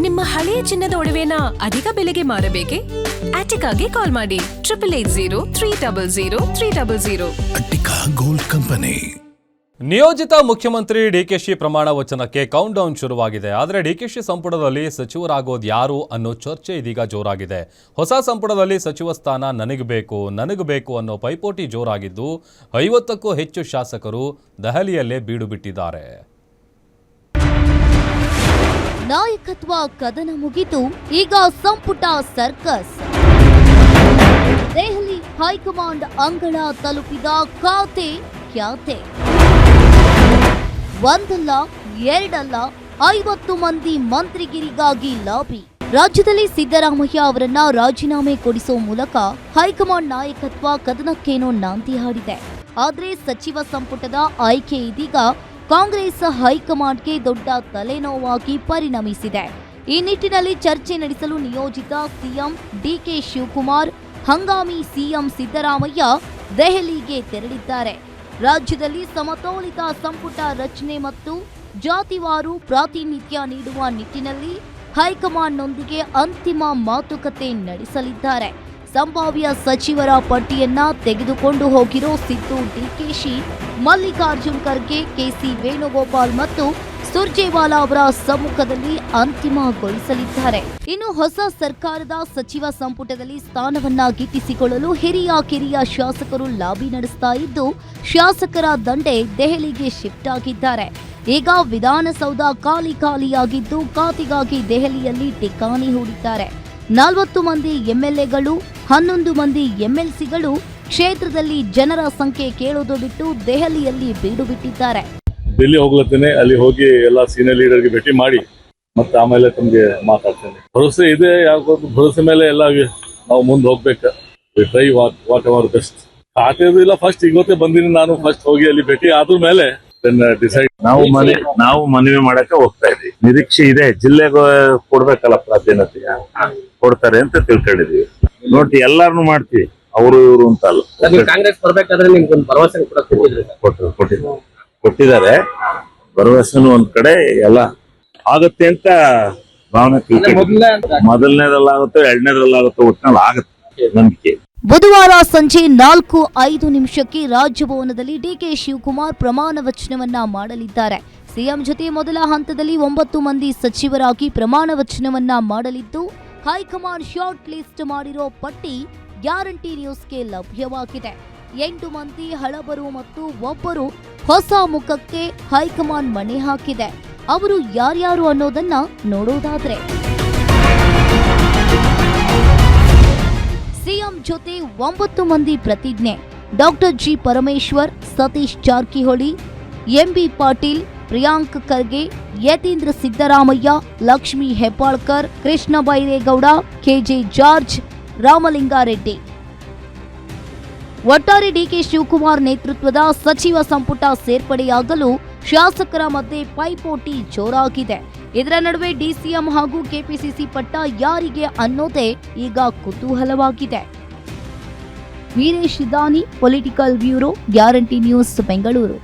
ನಿಮ್ಮ ಹಳೆಯ ಚಿನ್ನದ ಒಡವೆನ ಅಧಿಕ ಬೆಲೆಗೆ ಮಾರಬೇಕೆ? ಆಟಿಕಾಗೆ ಕಾಲ್ ಮಾಡಿ 8880 ಅಟ್ಟಿಕಾ ಗೋಲ್ಡ್ ಕಂಪನಿ. ನಿಯೋಜಿತ ಮುಖ್ಯಮಂತ್ರಿ ಡಿಕೆಶಿ ಪ್ರಮಾಣ ವಚನಕ್ಕೆ ಕೌಂಟ್ ಡೌನ್ ಶುರುವಾಗಿದೆ. ಆದರೆ ಡಿಕೆಶಿ ಸಂಪುಟದಲ್ಲಿ ಸಚಿವರಾಗೋದು ಯಾರು ಅನ್ನೋ ಚರ್ಚೆ ಇದೀಗ ಜೋರಾಗಿದೆ. ಹೊಸ ಸಂಪುಟದಲ್ಲಿ ಸಚಿವ ಸ್ಥಾನ ನನಗೆ ಬೇಕು ಅನ್ನೋ ಪೈಪೋಟಿ ಜೋರಾಗಿದ್ದು 50ಕ್ಕೂ ಹೆಚ್ಚು ಶಾಸಕರು ದೆಹಲಿಯಲ್ಲೇ ಬೀಡು ಬಿಟ್ಟಿದ್ದಾರೆ. ನಾಯಕತ್ವ ಕದನ ಮುಗಿದು ಈಗ ಸಂಪುಟ ಸರ್ಕಸ್. ದೆಹಲಿ ಹೈಕಮಾಂಡ್ ಅಂಗಳ ತಲುಪಿದ ಖಾತೆ ಖ್ಯಾತೆ. ಒಂದಲ್ಲ ಎರಡಲ್ಲ 50 ಮಂದಿ ಮಂತ್ರಿಗಿರಿಗಾಗಿ ಲಾಬಿ. ರಾಜ್ಯದಲ್ಲಿ ಸಿದ್ದರಾಮಯ್ಯ ಅವರನ್ನ ರಾಜೀನಾಮೆ ಕೊಡಿಸುವ ಮೂಲಕ ಹೈಕಮಾಂಡ್ ನಾಯಕತ್ವ ಕದನಕ್ಕೇನೋ ನಾಂದಿ ಹಾಡಿದೆ. ಆದರೆ ಸಚಿವ ಸಂಪುಟದ ಆಯ್ಕೆ ಇದೀಗ ಕಾಂಗ್ರೆಸ್ ಹೈಕಮಾಂಡ್ಗೆ ದೊಡ್ಡ ತಲೆನೋವಾಗಿ ಪರಿಣಮಿಸಿದೆ. ಈ ನಿಟ್ಟಿನಲ್ಲಿ ಚರ್ಚೆ ನಡೆಸಲು ನಿಯೋಜಿತ ಸಿಎಂ ಡಿಕೆ ಶಿವಕುಮಾರ್, ಹಂಗಾಮಿ ಸಿಎಂ ಸಿದ್ದರಾಮಯ್ಯ ದೆಹಲಿಗೆ ತೆರಳಿದ್ದಾರೆ. ರಾಜ್ಯದಲ್ಲಿ ಸಮತೋಲಿತ ಸಂಪುಟ ರಚನೆ ಮತ್ತು ಜಾತಿವಾರು ಪ್ರಾತಿನಿಧ್ಯ ನೀಡುವ ನಿಟ್ಟಿನಲ್ಲಿ ಹೈಕಮಾಂಡ್ನೊಂದಿಗೆ ಅಂತಿಮ ಮಾತುಕತೆ ನಡೆಸಲಿದ್ದಾರೆ. ಸಂಭಾವ್ಯ ಸಚಿವರ ಪಟ್ಟಿಯನ್ನ ತೆಗೆದುಕೊಂಡು ಹೋಗಿರೋ ಸಿದ್ದು ಡಿಕೆಶಿ, ಮಲ್ಲಿಕಾರ್ಜುನ್ ಖರ್ಗೆ, ಕೆಸಿ ವೇಣುಗೋಪಾಲ್ ಮತ್ತು ಸುರ್ಜೇವಾಲಾ ಅವರ ಸಮ್ಮುಖದಲ್ಲಿ ಅಂತಿಮಗೊಳಿಸಲಿದ್ದಾರೆ. ಇನ್ನು ಹೊಸ ಸರ್ಕಾರದ ಸಚಿವ ಸಂಪುಟದಲ್ಲಿ ಸ್ಥಾನವನ್ನ ಗಿಟ್ಟಿಸಿಕೊಳ್ಳಲು ಹಿರಿಯ ಕಿರಿಯ ಶಾಸಕರು ಲಾಬಿ ನಡೆಸ್ತಾ ಇದ್ದು, ಶಾಸಕರ ದಂಡೆ ದೆಹಲಿಗೆ ಶಿಫ್ಟ್ ಆಗಿದ್ದಾರೆ. ಈಗ ವಿಧಾನಸೌಧ ಖಾಲಿಯಾಗಿದ್ದು ಖಾತೆಗಾಗಿ ದೆಹಲಿಯಲ್ಲಿ ಠಿಕಾಣಿ ಹೂಡಿದ್ದಾರೆ. 40 ಮಂದಿ ಎಂಎಲ್ಎಗಳು, 11 ಮಂದಿ ಎಂಎಲ್ಸಿಗಳು ಕ್ಷೇತ್ರದಲ್ಲಿ ಜನರ ಸಂಖ್ಯೆ ಕೇಳೋದು ಬಿಟ್ಟು ದೆಹಲಿಯಲ್ಲಿ ಬೀಡು ಬಿಟ್ಟಿದ್ದಾರೆ. ದಿಲ್ಲಿ ಹೋಗ್ಲತ್ತೇನೆ, ಅಲ್ಲಿ ಹೋಗಿ ಎಲ್ಲ ಸೀನಿಯರ್ ಲೀಡರ್ಗೆ ಭೇಟಿ ಮಾಡಿ ಮತ್ತೆ ಆಮೇಲೆ ತಮ್ಗೆ ಮಾತಾಡ್ತೇನೆ. ಭರವಸೆ ಇದೆ, ಯಾವ್ದು ಭರವಸೆ ಮೇಲೆ ಎಲ್ಲ ನಾವು ಮುಂದೆ ಹೋಗ್ಬೇಕು. Try what our best. ಖಾತೆದು ಇಲ್ಲ, ಫಸ್ಟ್ ಇವತ್ತೇ ಬಂದಿನಿ ನಾನು. ಫಸ್ಟ್ ಹೋಗಿ ಅಲ್ಲಿ ಭೇಟಿ ಆದ್ರ ಮೇಲೆ ಡಿಸೈಡ್. ನಾವು ಮನವಿ ಮಾಡಕ್ಕೆ ಹೋಗ್ತಾ ಇದ್ವಿ. ನಿರೀಕ್ಷೆ ಇದೆ, ಜಿಲ್ಲೆಗೆ ಕೊಡ್ಬೇಕಲ್ಲ ಪ್ರಾಧಾನ್ಯತೆ, ಕೊಡ್ತಾರೆ ಅಂತ ತಿಳ್ಕೊಂಡಿದೀವಿ. ನೋಡಿ ಎಲ್ಲಾರನು ಮಾಡ್ತೀವಿ, ಅವರು ಇವರು ಅಂತ ಅಲ್ಲ. ಕಾಂಗ್ರೆಸ್ ಬರ್ಬೇಕಾದ್ರೆ ನಿಮ್ಗೆ ಒಂದು ಭರವಸೆ ಕೊಟ್ಟಿದ್ದಾರೆ. ಭರವಸೆನು ಒಂದ್ ಕಡೆ ಎಲ್ಲ ಆಗುತ್ತೆ ಅಂತ ಭಾವನೆ ಮೊದಲನೇದಲ್ಲಾಗುತ್ತೆ, ಎರಡನೇದಲ್ಲಾಗುತ್ತೆ, ಒಟ್ಟಿನಲ್ಲಿ ಆಗುತ್ತೆ ನಂಬಿಕೆ. ಬುಧವಾರ ಸಂಜೆ 4:05 ನಿಮಿಷಕ್ಕೆ ರಾಜಭವನದಲ್ಲಿ ಡಿಕೆ ಶಿವಕುಮಾರ್ ಪ್ರಮಾಣ ವಚನವನ್ನ ಮಾಡಲಿದ್ದಾರೆ. ಸಿಎಂ ಜೊತೆ ಮೊದಲ ಹಂತದಲ್ಲಿ 9 ಮಂದಿ ಸಚಿವರಾಗಿ ಪ್ರಮಾಣ ವಚನವನ್ನ ಮಾಡಲಿದ್ದು, ಹೈಕಮಾಂಡ್ ಶಾರ್ಟ್ ಲಿಸ್ಟ್ ಮಾಡಿರೋ ಪಟ್ಟಿ ಗ್ಯಾರಂಟಿ ನ್ಯೂಸ್ಗೆ ಲಭ್ಯವಾಗಿದೆ. 8 ಮಂದಿ ಹಳಬರು ಮತ್ತು ಒಬ್ಬರು ಹೊಸ ಮುಖಕ್ಕೆ ಹೈಕಮಾಂಡ್ ಮಣೆ ಹಾಕಿದೆ. ಅವರು ಯಾರ್ಯಾರು ಅನ್ನೋದನ್ನ ನೋಡೋದಾದ್ರೆ, ಸಿಎಂ ಜೊತೆ 9 ಮಂದಿ ಪ್ರತಿಜ್ಞೆ: doctor G Parameshwar, Satish Jarkiholi, M B Patil, Priyank Kharge, Yathindra Siddaramaiah, Lakshmi Hebbalkar, Krishna Byregowda, K J George, Ramalinga Reddy. ಒಟ್ಟಾರೆ ಡಿಕೆ ಶಿವಕುಮಾರ್ ನೇತೃತ್ವದ ಸಚಿವ ಸಂಪುಟ ಸೇರ್ಪಡೆಯಾಗಲು ಶಾಸಕರ ಮಧ್ಯೆ ಪೈಪೋಟಿ ಜೋರಾಗಿದೆ. ಇದರ ನಡುವೆ ಡಿಸಿಎಂ ಹಾಗೂ ಕೆಪಿಸಿಸಿ ಪಟ್ಟ ಯಾರಿಗೆ ಅನ್ನೋದೇ ಈಗ ಕುತೂಹಲವಾಗಿದೆ. ವೀರೇಶ್ ದಾನಿ, political bureau, guarantee news, Bengaluru.